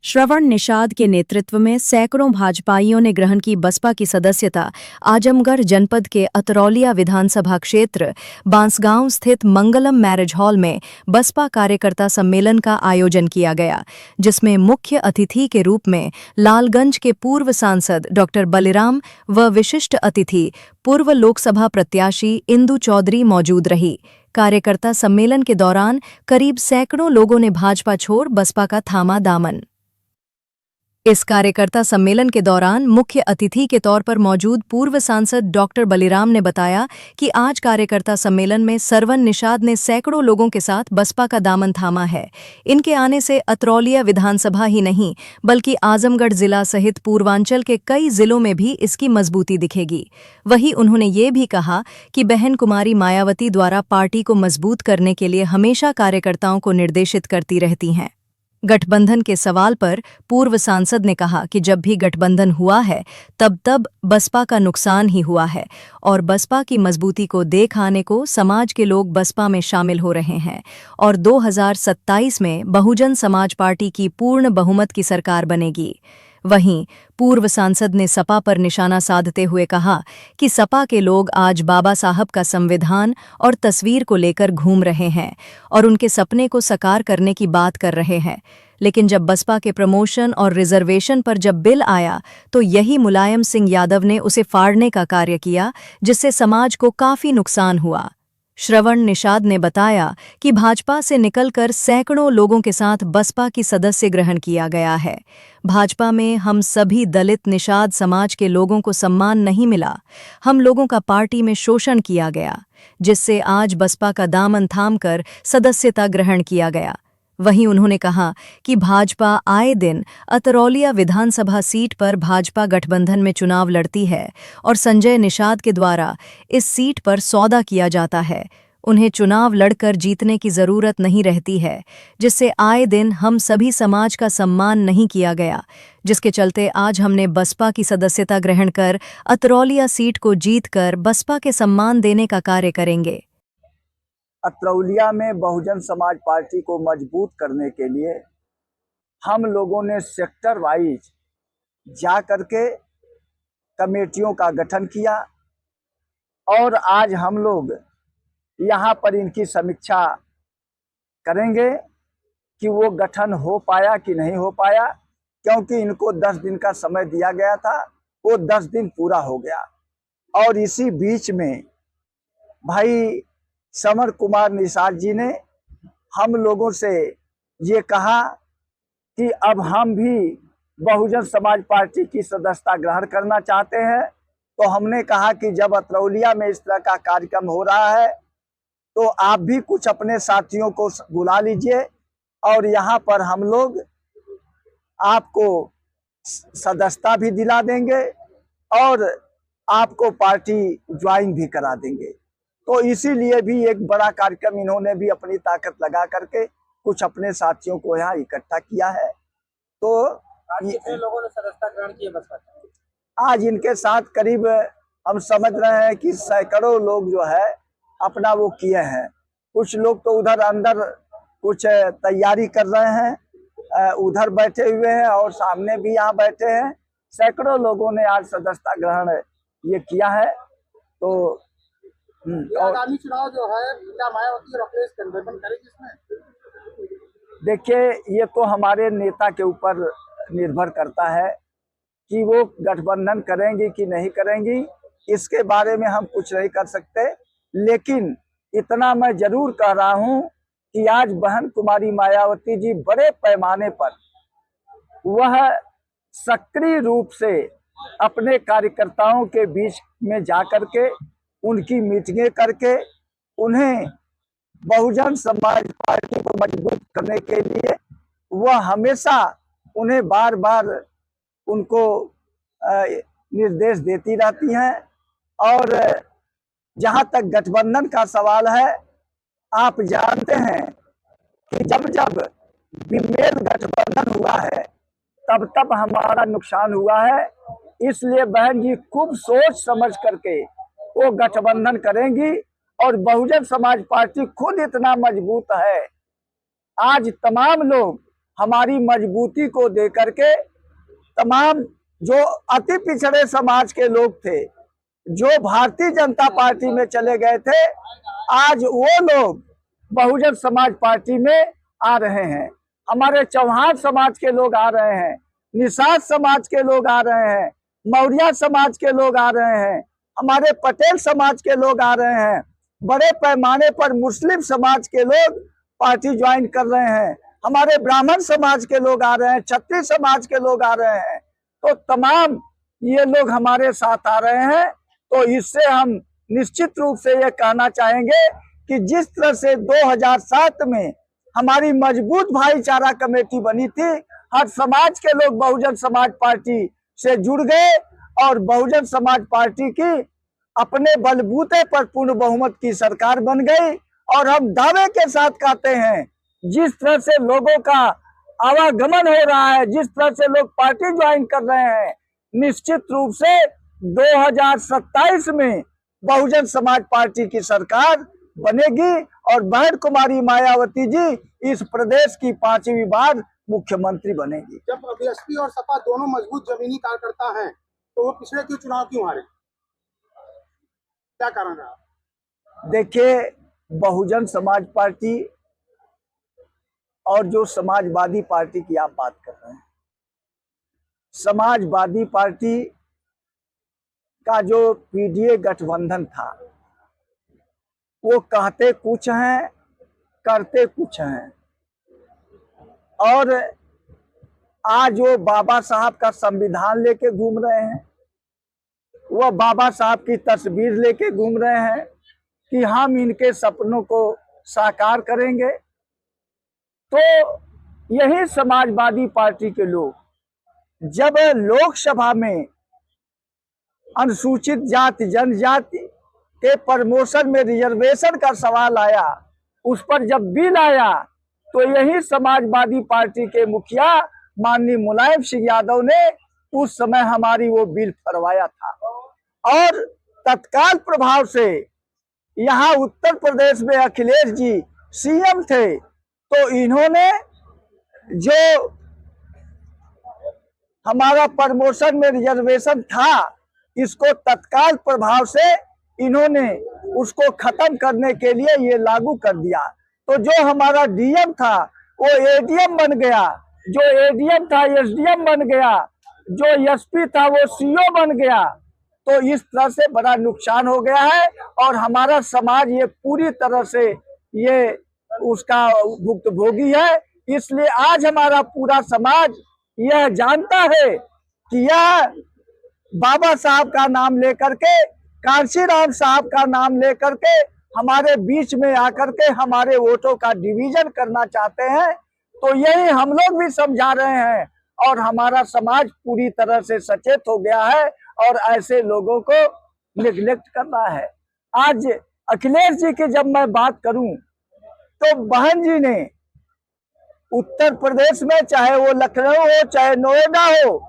श्रवण निषाद के नेतृत्व में सैकड़ों भाजपाइयों ने ग्रहण की बसपा की सदस्यता। आजमगढ़ जनपद के अतरौलिया विधानसभा क्षेत्र बांसगांव स्थित मंगलम मैरिज हॉल में बसपा कार्यकर्ता सम्मेलन का आयोजन किया गया, जिसमें मुख्य अतिथि के रूप में लालगंज के पूर्व सांसद डॉक्टर बलिराम व विशिष्ट अतिथि पूर्व लोकसभा प्रत्याशी इंदु चौधरी मौजूद रही। कार्यकर्ता सम्मेलन के दौरान करीब सैकड़ों लोगों ने भाजपा छोड़ बसपा का थामा दामन। इस कार्यकर्ता सम्मेलन के दौरान मुख्य अतिथि के तौर पर मौजूद पूर्व सांसद डॉक्टर बलिराम ने बताया कि आज कार्यकर्ता सम्मेलन में श्रवण निषाद ने सैकड़ों लोगों के साथ बसपा का दामन थामा है। इनके आने से अतरौलिया विधानसभा ही नहीं बल्कि आजमगढ़ जिला सहित पूर्वांचल के कई जिलों में भी इसकी मजबूती दिखेगी। वहीं उन्होंने ये भी कहा कि बहन कुमारी मायावती द्वारा पार्टी को मजबूत करने के लिए हमेशा कार्यकर्ताओं को निर्देशित करती रहती हैं। गठबंधन के सवाल पर पूर्व सांसद ने कहा कि जब भी गठबंधन हुआ है तब बसपा का नुकसान ही हुआ है और बसपा की मजबूती को देख आने को समाज के लोग बसपा में शामिल हो रहे हैं और 2027 में बहुजन समाज पार्टी की पूर्ण बहुमत की सरकार बनेगी। वहीं पूर्व सांसद ने सपा पर निशाना साधते हुए कहा कि सपा के लोग आज बाबा साहब का संविधान और तस्वीर को लेकर घूम रहे हैं और उनके सपने को साकार करने की बात कर रहे हैं, लेकिन जब बसपा के प्रमोशन और रिजर्वेशन पर जब बिल आया तो यही मुलायम सिंह यादव ने उसे फाड़ने का कार्य किया, जिससे समाज को काफी नुकसान हुआ। श्रवण निषाद ने बताया कि भाजपा से निकलकर सैकड़ों लोगों के साथ बसपा की सदस्य ग्रहण किया गया है। भाजपा में हम सभी दलित निषाद समाज के लोगों को सम्मान नहीं मिला, हम लोगों का पार्टी में शोषण किया गया, जिससे आज बसपा का दामन थामकर सदस्यता ग्रहण किया गया। वहीं उन्होंने कहा कि भाजपा आए दिन अतरौलिया विधानसभा सीट पर भाजपा गठबंधन में चुनाव लड़ती है और संजय निषाद के द्वारा इस सीट पर सौदा किया जाता है। उन्हें चुनाव लड़कर जीतने की जरूरत नहीं रहती है, जिससे आए दिन हम सभी समाज का सम्मान नहीं किया गया, जिसके चलते आज हमने बसपा की सदस्यता ग्रहण कर अतरौलिया सीट को जीतकर बसपा के सम्मान देने का कार्य करेंगे। अतरौलिया में बहुजन समाज पार्टी को मजबूत करने के लिए हम लोगों ने सेक्टर वाइज जा करके कमेटियों का गठन किया और आज हम लोग यहाँ पर इनकी समीक्षा करेंगे कि वो गठन हो पाया कि नहीं हो पाया, क्योंकि इनको 10 दिन का समय दिया गया था, वो 10 दिन पूरा हो गया। और इसी बीच में भाई श्रवण कुमार निषाद जी ने हम लोगों से ये कहा कि अब हम भी बहुजन समाज पार्टी की सदस्यता ग्रहण करना चाहते हैं। तो हमने कहा कि जब अतरौलिया में इस तरह का कार्यक्रम हो रहा है तो आप भी कुछ अपने साथियों को बुला लीजिए और यहाँ पर हम लोग आपको सदस्यता भी दिला देंगे और आपको पार्टी ज्वाइन भी करा देंगे। तो इसीलिए भी एक बड़ा कार्यक्रम इन्होंने भी अपनी ताकत लगा करके कुछ अपने साथियों को यहाँ इकट्ठा किया है। तो कितने लोगों ने सदस्यता ग्रहण की बसपा? आज इनके साथ करीब हम समझ रहे हैं कि सैकड़ों लोग जो है अपना वो किए हैं। कुछ लोग तो उधर अंदर कुछ तैयारी कर रहे हैं, उधर बैठे हुए हैं और सामने भी यहाँ बैठे हैं। सैकड़ों लोगों ने आज सदस्यता ग्रहण ये किया है। तो आगामी चुनाव जो है क्या मायावती और अखिलेश गठबंधन करेगी इसमें? देखिए, ये तो हमारे नेता के ऊपर निर्भर करता है कि वो गठबंधन करेंगी कि नहीं करेंगी, इसके बारे में हम कुछ नहीं कर सकते। लेकिन इतना मैं जरूर कह रहा हूँ कि आज बहन कुमारी मायावती जी बड़े पैमाने पर वह सक्रिय रूप से अपने कार्यकर्ताओं के बीच में जाकर के उनकी मीटिंगें करके उन्हें बहुजन समाज पार्टी को मजबूत करने के लिए वह हमेशा उन्हें बार बार उनको निर्देश देती रहती हैं। और जहां तक गठबंधन का सवाल है, आप जानते हैं कि जब जब विमेल गठबंधन हुआ है तब हमारा नुकसान हुआ है। इसलिए बहन जी खूब सोच समझ करके वो गठबंधन करेंगी और बहुजन समाज पार्टी खुद इतना मजबूत है, आज तमाम लोग हमारी मजबूती को दे करके तमाम जो अति पिछड़े समाज के लोग थे, जो भारतीय जनता पार्टी में चले गए थे, आज वो लोग बहुजन समाज पार्टी में आ रहे हैं। हमारे चौहान समाज के लोग आ रहे हैं, निषाद समाज के लोग आ रहे हैं, मौर्य समाज के लोग आ रहे हैं, हमारे पटेल समाज के लोग आ रहे हैं, बड़े पैमाने पर मुस्लिम समाज के लोग पार्टी ज्वाइन कर रहे हैं, हमारे ब्राह्मण समाज के लोग आ रहे हैं, क्षत्रिय समाज के लोग आ रहे हैं। तो तमाम ये लोग हमारे साथ आ रहे हैं। तो इससे हम निश्चित रूप से ये कहना चाहेंगे कि जिस तरह से 2007 में हमारी मजबूत भाईचारा कमेटी बनी थी, हर समाज के लोग बहुजन समाज पार्टी से जुड़ गए और बहुजन समाज पार्टी की अपने बलबूते पर पूर्ण बहुमत की सरकार बन गई। और हम दावे के साथ कहते हैं, जिस तरह से लोगों का आवागमन हो रहा है, जिस तरह से लोग पार्टी ज्वाइन कर रहे हैं, निश्चित रूप से 2027 में बहुजन समाज पार्टी की सरकार बनेगी और बहन कुमारी मायावती जी इस प्रदेश की 5वीं बार मुख्यमंत्री बनेगी। जब बीएसपी और सपा दोनों मजबूत जमीनी कार्यकर्ता हैं, तो वो पिछले क्यों चुनाव क्यों हारे? क्या कारण रहा? देखिए, बहुजन समाज पार्टी और जो समाजवादी पार्टी की आप बात कर रहे हैं, समाजवादी पार्टी का जो पीडीए गठबंधन था, वो कहते कुछ हैं, करते कुछ हैं। और आज वो बाबा साहब का संविधान लेके घूम रहे हैं, वह बाबा साहब की तस्वीर लेके घूम रहे हैं कि हम इनके सपनों को साकार करेंगे। तो यही समाजवादी पार्टी के लोग जब लोकसभा में अनुसूचित जाति जनजाति के प्रमोशन में रिजर्वेशन का सवाल आया, उस पर जब बिल आया, तो यही समाजवादी पार्टी के मुखिया माननीय मुलायम सिंह यादव ने उस समय हमारी वो बिल फरवाया था। और तत्काल प्रभाव से यहाँ उत्तर प्रदेश में अखिलेश जी सीएम थे, तो इन्होंने जो हमारा प्रमोशन में रिजर्वेशन था, इसको तत्काल प्रभाव से इन्होंने उसको खत्म करने के लिए ये लागू कर दिया। तो जो हमारा डीएम था वो एडीएम बन गया, जो एडीएम था एसडीएम बन गया, जो एसपी था वो सीओ बन गया। तो इस तरह से बड़ा नुकसान हो गया है और हमारा समाज ये पूरी तरह से ये उसका भुक्तभोगी है। इसलिए आज हमारा पूरा समाज यह जानता है कि यह बाबा साहब का नाम लेकर के, कांशीराम साहब का नाम लेकर के हमारे बीच में आकर के हमारे वोटों का डिवीजन करना चाहते हैं। तो यही हम लोग भी समझा रहे हैं और हमारा समाज पूरी तरह से सचेत हो गया है और ऐसे लोगों को निगलेक्ट करना है। आज अखिलेश जी की जब मैं बात करूं, तो बहन जी ने उत्तर प्रदेश में, चाहे वो लखनऊ हो चाहे नोएडा हो,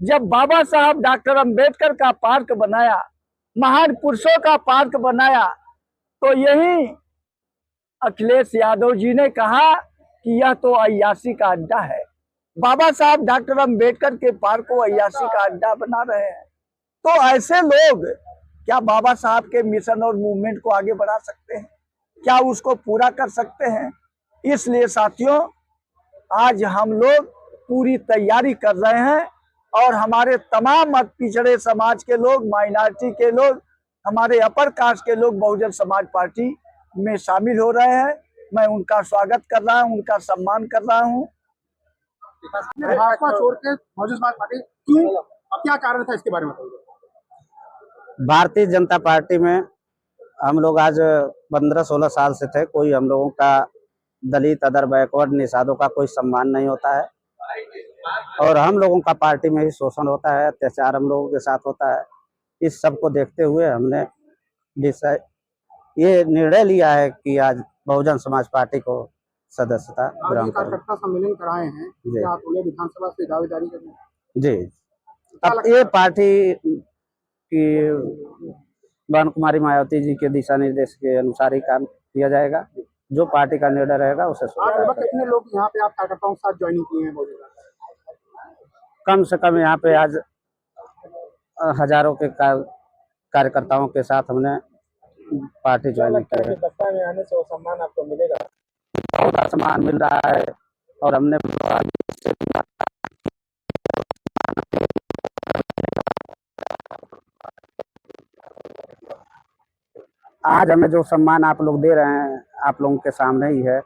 जब बाबा साहब डॉक्टर अंबेडकर का पार्क बनाया, महान पुरुषों का पार्क बनाया, तो यही अखिलेश यादव जी ने कहा कि यह तो अय्याशी का अड्डा है। बाबा साहब डॉक्टर अंबेडकर के पार्क को अय्याशी का अड्डा बना रहे हैं। तो ऐसे लोग क्या बाबा साहब के मिशन और मूवमेंट को आगे बढ़ा सकते हैं? क्या उसको पूरा कर सकते हैं? इसलिए साथियों, आज हम लोग पूरी तैयारी कर रहे हैं और हमारे तमाम पिछड़े समाज के लोग, माइनॉरिटी के लोग, हमारे अपर कास्ट के लोग बहुजन समाज पार्टी में शामिल हो रहे हैं। मैं उनका स्वागत कर रहा हूं, उनका सम्मान कर रहा हूं। भाजपा छोड़ के बहुजन समाज पार्टी क्यों, अब क्या कारण था, इसके बारे में बताइए। भारतीय जनता पार्टी में हम लोग आज 15-16 साल से थे। कोई हम लोगों का दलित, अदर, बैकवर्ड, निषादों का कोई सम्मान नहीं होता है और हम लोगों का पार्टी में ही शोषण होता है, अत्याचार हम लोगों के साथ होता है। इस सब को देखते हुए हमने ये निर्णय लिया है कि आज बहुजन समाज पार्टी को सदस्यता ग्रहण करें। कार्यकर्ता सम्मेलन कराए हैं, क्या आप उन्हें विधानसभा से दावेदारी करें? जी, अब ये पार्टी की बहन कुमारी मायावती जी के दिशा निर्देश के अनुसार ही काम किया जाएगा जो पार्टी का निर्णय रहेगा उसे आज स्वीकार लगभग करेंगे। कितने लोग यहाँ पे आप कार्यकर्ताओं के साथ ज्वाइनिंग किए हैं मौजूदा? कम से कम यहाँ पे आज हजारों के कार्यकर्ताओं के साथ हमने पार्टी ज्वाइन की है। बसपा में आने से वो सम्मान आपको मिलेगा? बहुत सम्मान मिल रहा है और हमने आज हमें जो सम्मान आप लोग दे रहे हैं आप लोगों के सामने ही है।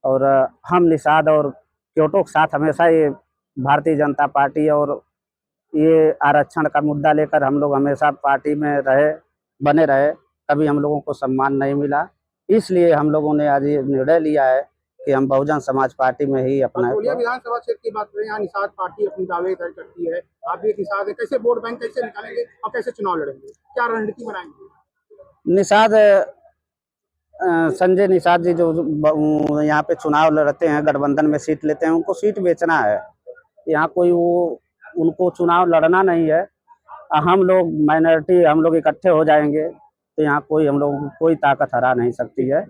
और हम निषाद और क्योटो के साथ हमेशा ये भारतीय जनता पार्टी और ये आरक्षण का मुद्दा लेकर हम लोग हमेशा पार्टी में रहे, बने रहे। कभी हम लोगों को सम्मान नहीं मिला, इसलिए हम लोगों ने आज ये निर्णय लिया है कि हम बहुजन समाज पार्टी में ही अपना अतरौलिया विधानसभा क्षेत्र की बात करें, यहाँ निषाद पार्टी अपनी दावे तय करती है, आप भी एक निषाद है, कैसे वोट बैंक कैसे निकालेंगे और कैसे चुनाव लड़ेंगे, क्या रणनीति बनाएंगे? निषाद संजय निषाद जी जो यहाँ पे चुनाव लड़ते हैं, गठबंधन में सीट लेते हैं, उनको सीट बेचना है। यहाँ कोई वो उनको चुनाव लड़ना नहीं है। हम लोग माइनॉरिटी, हम लोग इकट्ठे हो जाएंगे तो यहाँ कोई हम लोग कोई ताकत हरा नहीं सकती है।